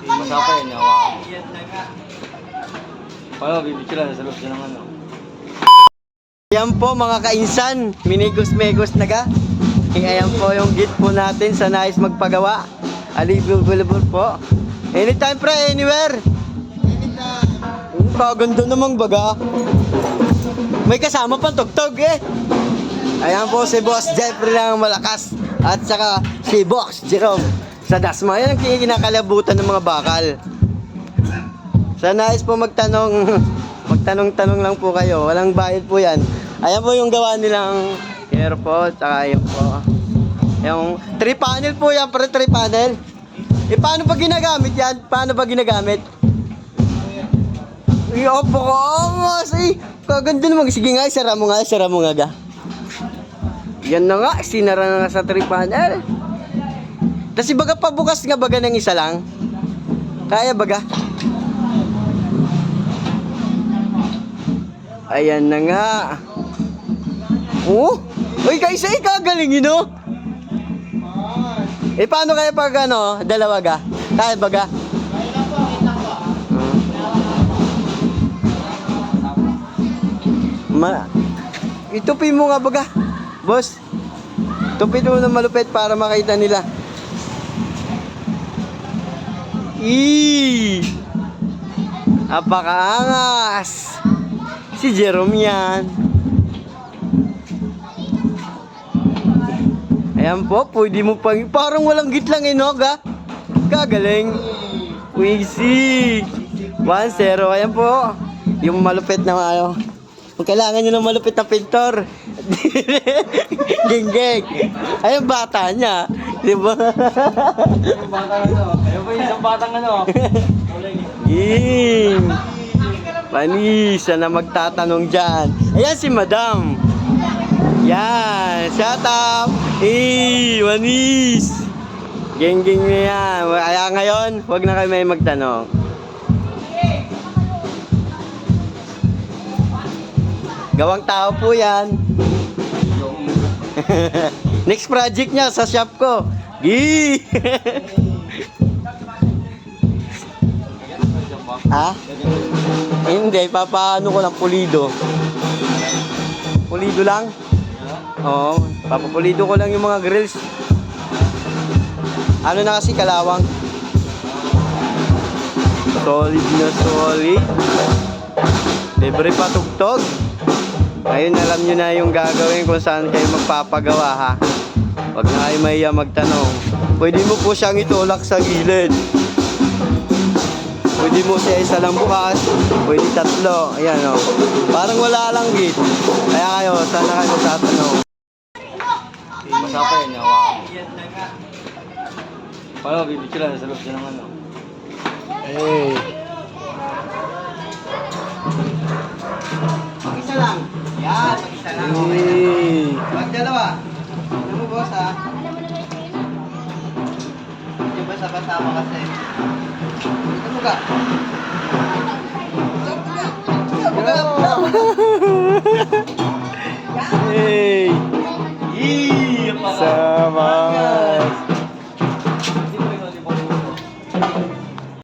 Masapa yan, yawa. Paano, bibigyan lang sa loob siya ng ano. Ayan po mga kainsan, minigos-megos na ka. Ayan po yung git po natin sa nais magpagawa. Available po. Anytime pre, anywhere. Anytime. Kaganda namang baga. May kasama pang tugtog eh. Ayan po si Boss Jeffrey lang malakas. At saka si Boss Jerome sa Dasma. Yan ang kinakalabutan ng mga bakal. Sa nais po magtanong lang po kayo. Walang bayad po yan. Ayan po yung gawa nilang air po. Tsaka yun po. Yung 3 panel po yan. Para 3 panel. Eh paano pa ginagamit yan? Paano pa ginagamit? Opo ko. Kaganda naman. Sige nga, isara mo nga ga. Yan na nga. Sinara na nga sa 3 panel. Tapos baga pabukas nga baga ng isa lang. Kaya baga. Ayan na nga. Oh, uy guys, ay kagalingin no? Eh paano kaya pag ano, dalawa ga? Kaya baga? Itupin mo nga baga, boss. Tupin mo na malupit para makita nila. Apakaangas. Si Jerome yan. Ayan po, pwede mo pang... Parang walang gitlang ga? Kagaling. Wixi. 1-0. Ayan po. Yung malupit na ano. Kung kailangan nyo ng malupit na pintor. Geng-geng. Ayan bata niya. Diba? Yung batang ano. Ayun po yung isang batang ano. Panisa na magtatanong dyan. Ayan si Madam. Yan. Shut up. Manis. Geng-geng na yan. Kaya ngayon, huwag na kayo may magtanong. Gawang tao po yan. Next project niya sa shop ko. Ha? Hindi, papaano ko lang pulido. Pulido lang? Oo, papapulido ko lang yung mga grills. Ano na kasi kalawang? Solid na solid. Libre patugtog. Ngayon alam nyo na yung gagawin kung saan kayo magpapagawa ha. Huwag na kayo mahiya magtanong. Pwede mo po siyang itulak sa gilid. Pwede mo siya isa lang bukas, pwede 3. Ayan o. Parang wala lang git. Kaya kayo, sana kayo magtatanong. Masapa yan, yawa. Paano, bibigyan lang sa loob siya ng ano. Hey. Mag-isa lang. Yan, mag-isa lang. Okay. Mag-dalawa. Ano mo boss ha? Hindi ba sa kasama kasi? Ito mo ka?